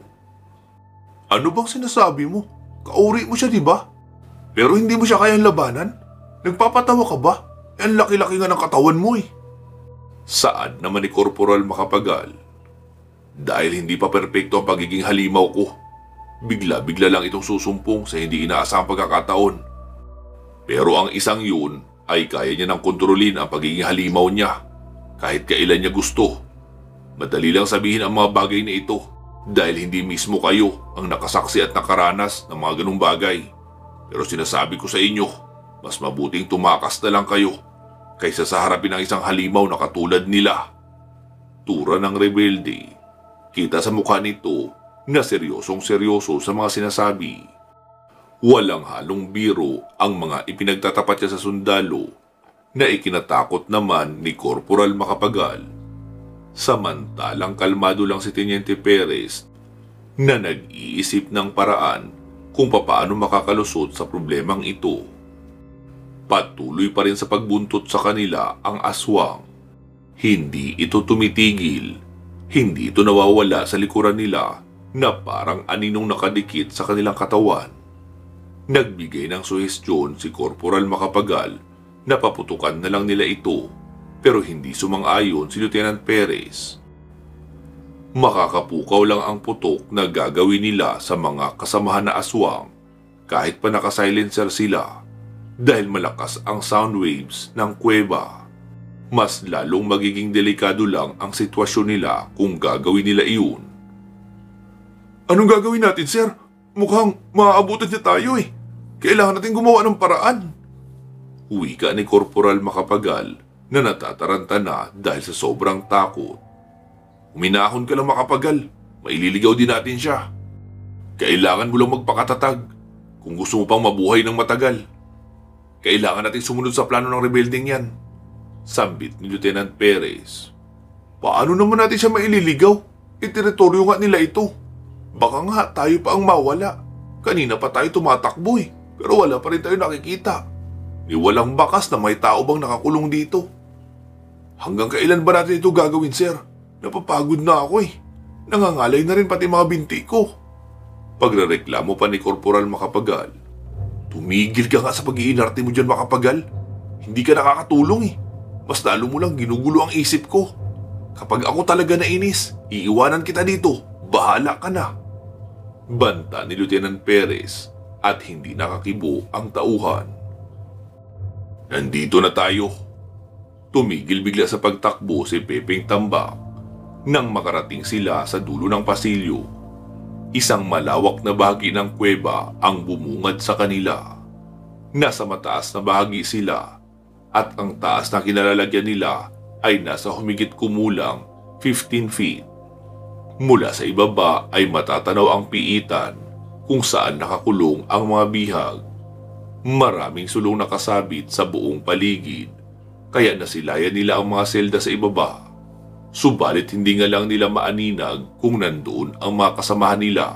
S1: Ano bang sinasabi mo? Kauri mo siya, di ba? Pero hindi mo siya kayang labanan? Nagpapatawa ka ba? Ang laki-laki nga ng katawan mo eh. Saan naman ni Corporal Macapagal? Dahil hindi pa perpekto ang pagiging halimaw ko. Bigla-bigla lang itong susumpong sa hindi inaasahang pagkakataon. Pero ang isang yun ay kaya niya nang kontrolin ang pagiging halimaw niya kahit kailan niya gusto. Madali lang sabihin ang mga bagay na ito dahil hindi mismo kayo ang nakasaksi at nakaranas ng mga ganung bagay. Pero sinasabi ko sa inyo, mas mabuting tumakas na lang kayo kaysa sa harapin ng isang halimaw na katulad nila. Tura ng rebelde. Kita sa mukha nito na seryosong seryoso sa mga sinasabi. Walang halong biro ang mga ipinagtatapat niya sa sundalo na ikinatakot naman ni Corporal Macapagal. Samantalang kalmado lang si Teniente Perez na nag-iisip ng paraan kung papaano makakalusot sa problemang ito. Patuloy pa rin sa pagbuntot sa kanila ang aswang. Hindi ito tumitigil. Hindi ito nawawala sa likuran nila na parang aninong nakadikit sa kanilang katawan. Nagbigay ng suhestyon si Corporal Macapagal na paputukan na lang nila ito pero hindi sumang-ayon si Lieutenant Perez. Makakapukaw lang ang putok na gagawin nila sa mga kasamahan na aswang kahit pa naka-silencer sila dahil malakas ang sound waves ng kuweba. Mas lalong magiging delikado lang ang sitwasyon nila kung gagawin nila iyon. Anong gagawin natin, sir? Mukhang maaabutan niya tayo eh. Kailangan natin gumawa ng paraan. Wika ni Corporal Macapagal na natataranta na dahil sa sobrang takot. Uminahon ka lang, Macapagal. Maililigaw din natin siya. Kailangan mo lang magpakatatag kung gusto mo pang mabuhay ng matagal. Kailangan natin sumunod sa plano ng rebelding yan. Sambit ni Lieutenant Perez. Paano naman natin siya maililigaw? Teritoryo nga nila ito. Baka nga tayo pa ang mawala. Kanina pa tayo tumatakbo eh, pero wala pa rin tayo nakikita. Ni walang bakas na may tao bang nakakulong dito. Hanggang kailan ba natin ito gagawin, sir? Napapagod na ako eh. Nangangalay na rin pati mga binti ko. Pagrereklamo pa ni Corporal Macapagal. Tumigil ka nga sa pag-iinarte mo dyan, Macapagal. Hindi ka nakakatulong eh. Mas lalo mo lang ginugulo ang isip ko. Kapag ako talaga nainis, iiwanan kita dito. Bahala ka na. Banta ni Lieutenant Perez at hindi nakakibo ang tauhan. Nandito na tayo. Tumigil bigla sa pagtakbo si Pepeng Tambak nang makarating sila sa dulo ng pasilyo. Isang malawak na bahagi ng kuweba ang bumungad sa kanila. Nasa mataas na bahagi sila at ang taas na kinalalagyan nila ay nasa humigit kumulang 15 feet. Mula sa ibaba ay matatanaw ang piitan kung saan nakakulong ang mga bihag. Maraming sulong nakasabit sa buong paligid, kaya nasilayan nila ang mga selda sa ibaba. Subalit hindi nga lang nila maaninag kung nandoon ang mga kasamahan nila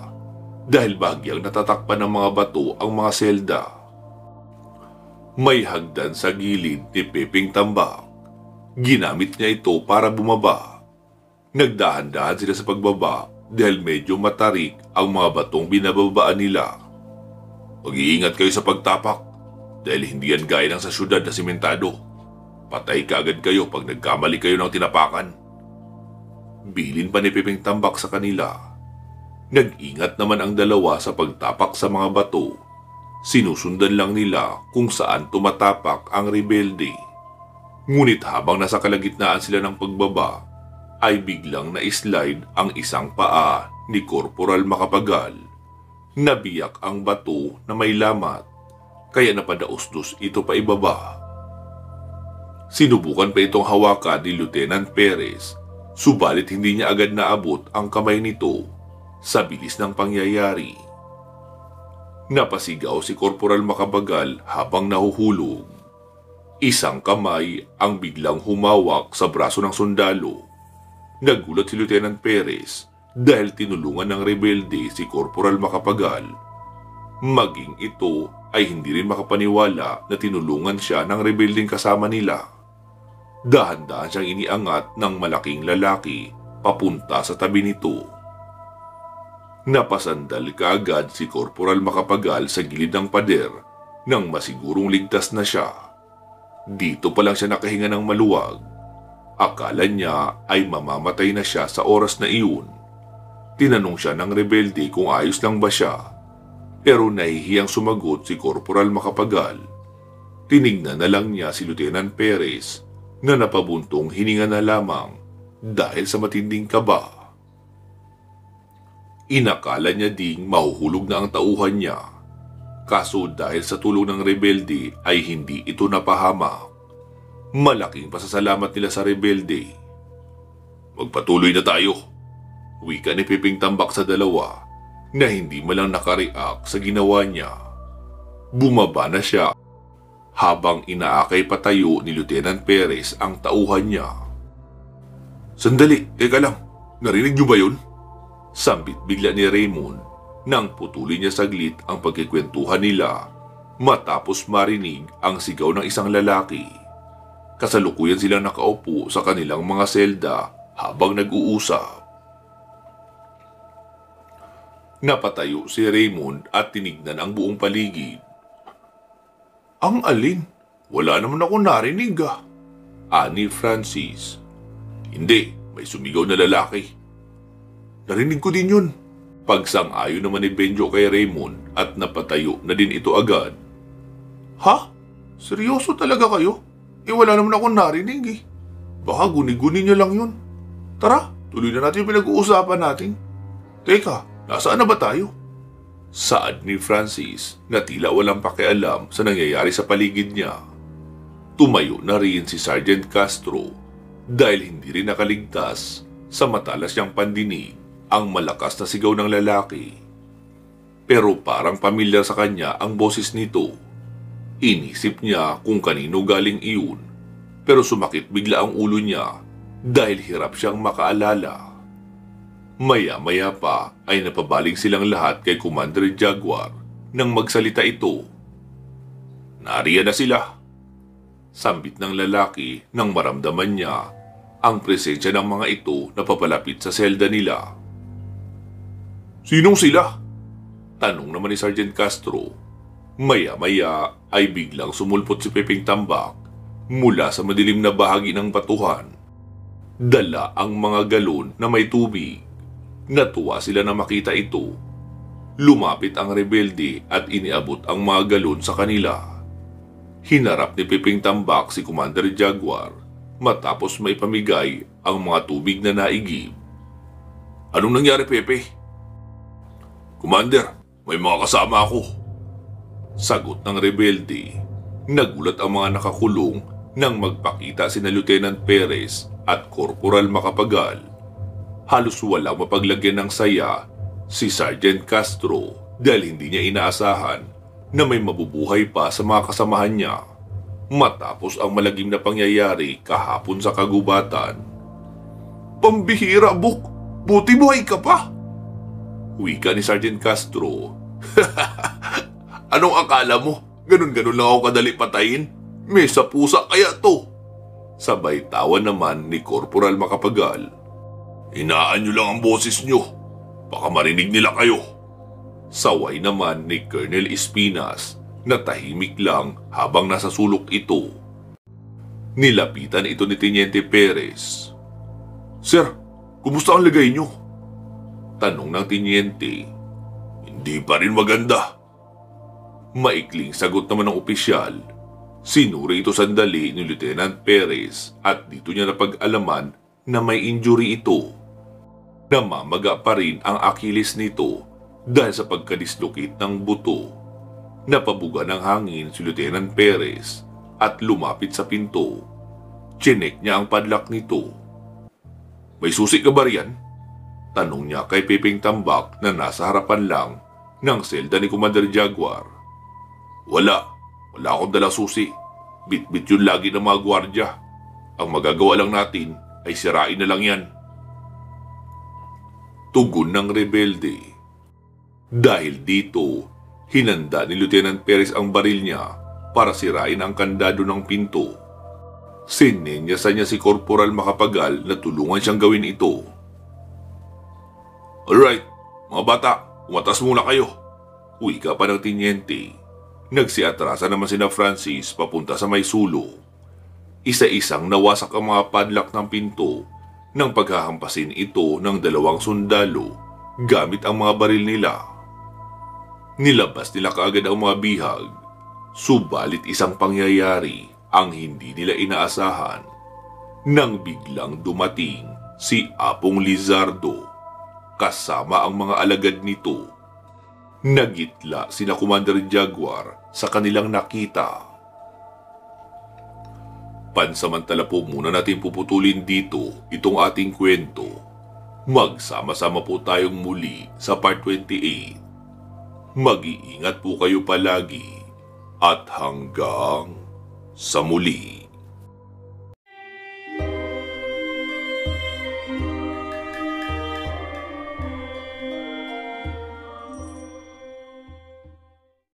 S1: dahil bahagyang natatakpan ng mga bato ang mga selda. May hagdan sa gilid ni Pepeng Tambak. Ginamit niya ito para bumaba. Nagdahan-dahan sila sa pagbaba dahil medyo matarik ang mga batong binababaan nila. Mag-iingat kayo sa pagtapak dahil hindi yan gaya ng sa syudad na simentado. Patay kaagad kayo pag nagkamali kayo ng tinapakan. Bilin pa ni Pepeng Tambak sa kanila. Nag-ingat naman ang dalawa sa pagtapak sa mga bato. Sinusundan lang nila kung saan tumatapak ang rebelde. Ngunit habang nasa kalagitnaan sila ng pagbaba, ay biglang na-slide ang isang paa ni Corporal Macapagal. Nabiyak ang bato na may lamat, kaya napadausdos ito pa ibaba. Sinubukan pa itong hawakan ni Lieutenant Perez, subalit hindi niya agad naabot ang kamay nito sa bilis ng pangyayari. Napasigaw si Corporal Macapagal habang nahuhulog. Isang kamay ang biglang humawak sa braso ng sundalo. Nagulat si Lieutenant Perez dahil tinulungan ng rebelde si Corporal Macapagal. Maging ito ay hindi rin makapaniwala na tinulungan siya ng rebeldeng kasama nila. Dahan-dahan siyang iniangat ng malaking lalaki papunta sa tabi nito. Napasandal kaagad si Corporal Macapagal sa gilid ng pader nang masigurong ligtas na siya. Dito pa lang siya nakahinga ng maluwag. Akala niya ay mamamatay na siya sa oras na iyon. Tinanong siya ng rebelde kung ayos lang ba siya. Pero nahihiyang sumagot si Corporal Macapagal. Tinignan na lang niya si Lieutenant Perez na napabuntong hininga na lamang dahil sa matinding kaba. Inakala niya ding mahuhulog na ang tauhan niya. Kaso dahil sa tulong ng rebelde ay hindi ito napahamak. Malaking pasasalamat nila sa rebelde. Magpatuloy na tayo. Wika ni Piping Tambak sa dalawa na hindi malang nakareact sa ginawa niya. Bumaba na siya habang inaakay patayo ni Lieutenant Perez ang tauhan niya. Sandali, teka lang. Narinig niyo ba yun? Sambit bigla ni Raymond nang putulin niya saglit ang pagkikwentuhan nila matapos marinig ang sigaw ng isang lalaki. Kasalukuyan silang nakaupo sa kanilang mga selda habang nag-uusap. Napatayo si Raymond at tinignan ang buong paligid. Ang alin? Wala naman ako narinig ani Francis. Hindi, may sumigaw na lalaki. Narinig ko din yun. Pagsang-ayon naman ni Benjo kay Raymond at napatayo na din ito agad. Ha? Seryoso talaga kayo? Wala naman akong narinig Baka guni-guni niya lang yun. Tara, tuloy na natin yung pinag-uusapan natin. Teka, nasaan na ba tayo? Saad ni Francis na tila walang pakialam sa nangyayari sa paligid niya. Tumayo na rin si Sergeant Castro dahil hindi rin nakaligtas sa matalas niyang pandinig ang malakas na sigaw ng lalaki. Pero parang pamilyar sa kanya ang boses nito. Inisip niya kung kanino galing iyon, pero sumakit bigla ang ulo niya dahil hirap siyang makaalala. Maya-maya pa ay napabaling silang lahat kay Commander Jaguar nang magsalita ito. Nariyan na sila. Sambit ng lalaki nang maramdaman niya ang presensya ng mga ito na papalapit sa selda nila. Sinong sila? Tanong naman ni Sergeant Castro. Maya-maya ay biglang sumulpot si Piping Tambak mula sa madilim na bahagi ng batuhan. Dala ang mga galon na may tubig. Natuwa sila na makita ito. Lumapit ang rebelde at iniabot ang mga galon sa kanila. Hinarap ni Piping Tambak si Commander Jaguar matapos may pamigay ang mga tubig na naigib. Anong nangyari, Pepe? Commander, may mga kasama ako. Sagot ng rebelde. Nagulat ang mga nakakulong nang magpakita sina Lieutenant Perez at Corporal Macapagal. Halos walang mapaglagyan ng saya si Sergeant Castro dahil hindi niya inaasahan na may mabubuhay pa sa mga kasamahan niya matapos ang malagim na pangyayari kahapon sa kagubatan. Pambihira, Buk! Buti buhay ka pa! Wika ni Sergeant Castro. Anong akala mo? Ganun-ganun lang ako kadali patayin? May sa pusa kaya to? Sabay tawa naman ni Corporal Macapagal. Hinaan nyo lang ang boses nyo. Baka marinig nila kayo. Saway naman ni Colonel Espinas na tahimik lang habang nasa sulok ito. Nilapitan ito ni Teniente Perez. Sir, kumusta ang lagay nyo? Tanong ng Teniente. Hindi pa rin maganda. Maikling sagot naman ng opisyal. Sinuri ito sandali ni Lieutenant Perez at dito niya napag-alaman na may injury ito. Namamaga pa rin ang Achilles nito dahil sa pagkadislocate ng buto. Napabuga ng hangin si Lieutenant Perez at lumapit sa pinto. Chinek niya ang padlock nito. May susi ka ba riyan? Tanong niya kay Piping Tambak na nasa harapan lang ng selda ni Commander Jaguar. Wala akong dalang susi. Bit-bit yun lagi ng mga gwardya. Ang magagawa lang natin ay sirain na lang yan. Tugon ng rebelde. Dahil dito, hinanda ni Lieutenant Perez ang baril niya para sirain ang kandado ng pinto. Sinenyasan niya si Corporal Macapagal na tulungan siyang gawin ito. Alright, mga bata, umatas muna kayo. Wika pa ng Teniente. Nagsiatrasa naman sina Francis papunta sa may sulo. Isa-isang nawasak ang mga padlock ng pinto nang paghahampasin ito ng 2 sundalo gamit ang mga baril nila. Nilabas nila kaagad ang mga bihag, subalit isang pangyayari ang hindi nila inaasahan nang biglang dumating si Apong Lizardo kasama ang mga alagad nito. Nagitla sina Commander Jaguar sa kanilang nakita. Pansamantala po muna natin puputulin dito itong ating kwento. Magsama-sama po tayong muli sa part 28. Mag-iingat po kayo palagi at hanggang sa muli.